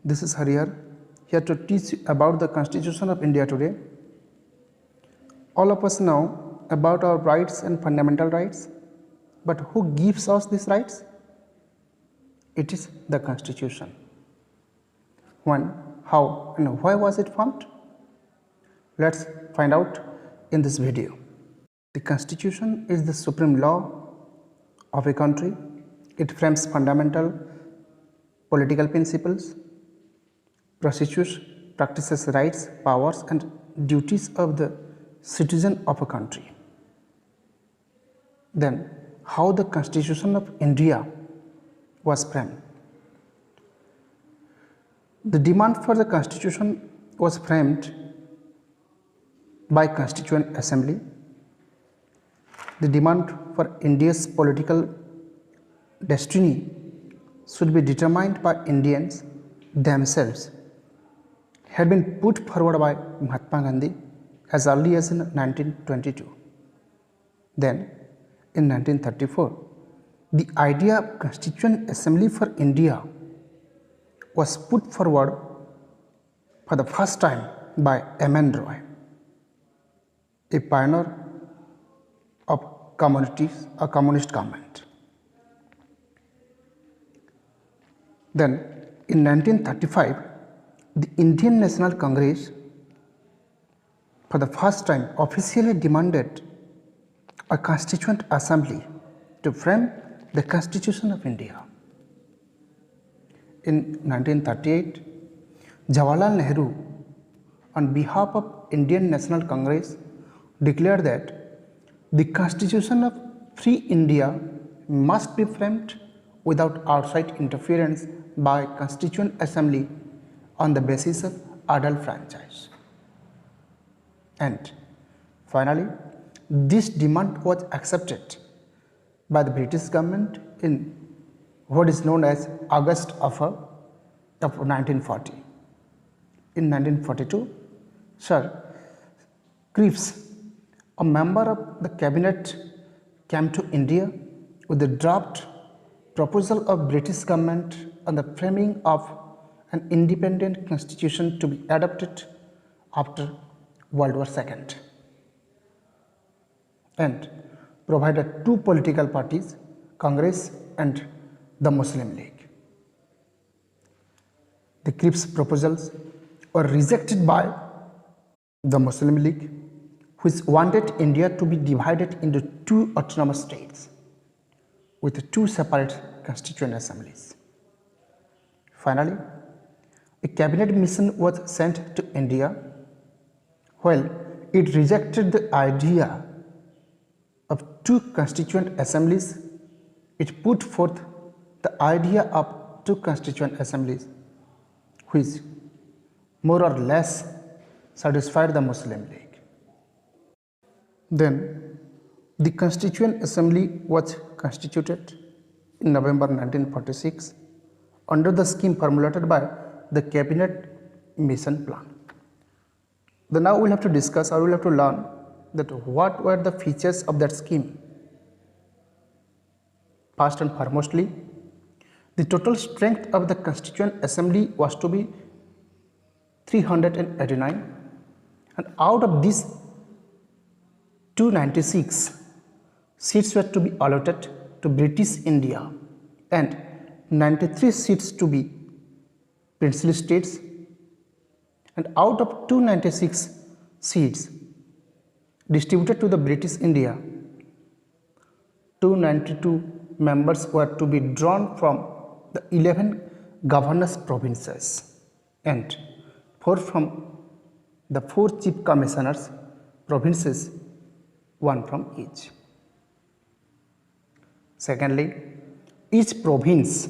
This is Harihar, here to teach you about the Constitution of India today. All of us know about our rights and fundamental rights, but who gives us these rights? It is the Constitution. When, how, and why was it formed? Let's find out in this video. The Constitution is the supreme law of a country. It frames fundamental political principles, practices rights, powers, and duties of the citizen of a country. Then, how the Constitution of India was framed? The demand for the Constitution was framed by Constituent Assembly. The demand for India's political destiny should be determined by Indians themselves had been put forward by Mahatma Gandhi as early as in 1922. Then, in 1934, the idea of Constituent Assembly for India was put forward for the first time by M.N. Roy, a pioneer of a communist government. Then, in 1935, the Indian National Congress for the first time officially demanded a Constituent Assembly to frame the Constitution of India. In 1938, Jawaharlal Nehru, on behalf of Indian National Congress, declared that the Constitution of Free India must be framed without outside interference by Constituent Assembly on the basis of adult franchise. And finally, this demand was accepted by the British government in what is known as August Offer of 1940. In 1942, Sir Cripps, a member of the cabinet, came to India with the draft proposal of British government on the framing of an independent constitution to be adopted after World War II, and provided two political parties, Congress and the Muslim League. The Cripps proposals were rejected by the Muslim League, which wanted India to be divided into two autonomous states with two separate constituent assemblies. Finally, a cabinet mission was sent to India. While it rejected the idea of two constituent assemblies, it put forth the idea of two constituent assemblies, which more or less satisfied the Muslim League. Then, the Constituent Assembly was constituted in November 1946 under the scheme formulated by the Cabinet Mission Plan. Then now we will have to discuss, or we will have to learn that what were the features of that scheme. First and foremostly, the total strength of the Constituent Assembly was to be 389, and out of these 296 seats were to be allotted to British India and 93 seats to be princely states, and out of 296 seats distributed to the British India, 292 members were to be drawn from the 11 governors provinces and 4 from the 4 chief commissioners provinces, 1 from each. Secondly, each province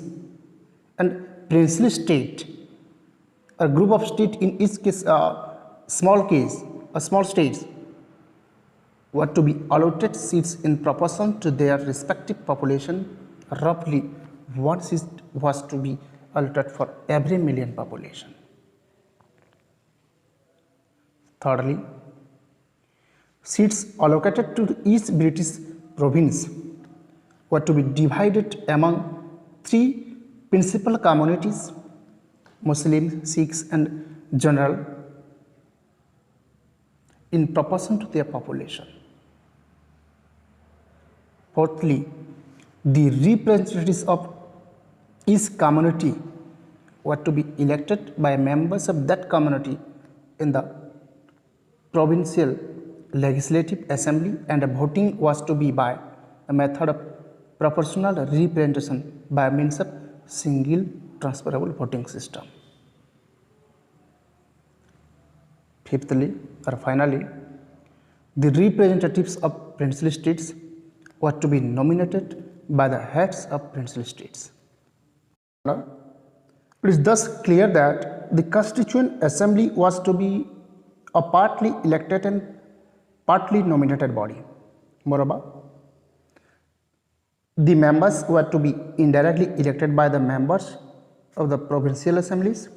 and princely state, a group of states, in each case small states, were to be allotted seats in proportion to their respective population. Roughly 1 seat was to be allotted for every million population. Thirdly, seats allocated to each British province were to be divided among 3 principal communities Muslims, Sikhs, and general in proportion to their population. Fourthly, the representatives of each community were to be elected by members of that community in the provincial legislative assembly, and voting was to be by a method of proportional representation by means of single transferable voting system. Fifthly, or finally, the representatives of princely states were to be nominated by the heads of princely states. It is thus clear that the Constituent Assembly was to be a partly elected and partly nominated body. Moreover, the members were to be indirectly elected by the members of the provincial assemblies,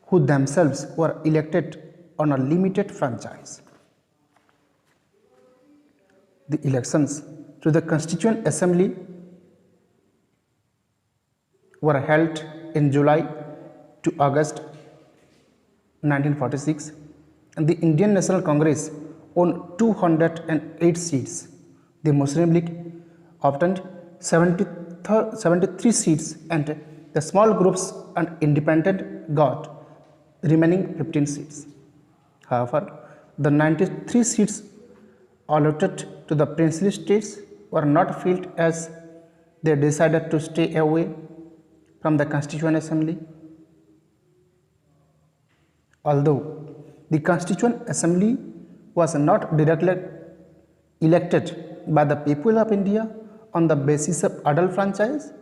who themselves were elected on a limited franchise. The elections to the Constituent Assembly were held in July to August 1946, and the Indian National Congress owned 208 seats. The Muslim League obtained 73 seats, and the small groups and independent got remaining 15 seats. However, the 93 seats allotted to the princely states were not filled, as they decided to stay away from the Constituent Assembly. Although the Constituent Assembly was not directly elected by the people of India on the basis of adult franchise,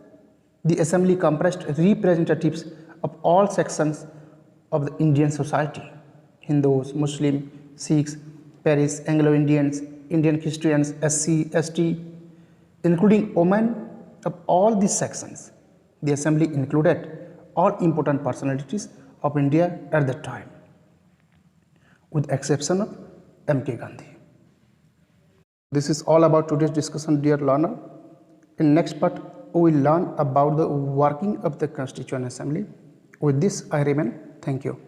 the Assembly comprised representatives of all sections of the Indian society: Hindus, Muslims, Sikhs, Paris, Anglo-Indians, Indian Christians, SC, ST, including women of all these sections. The Assembly included all important personalities of India at that time, with exception of M.K. Gandhi. This is all about today's discussion, dear learner. In next part, we will learn about the working of the Constituent Assembly. With this, I remain. Thank you.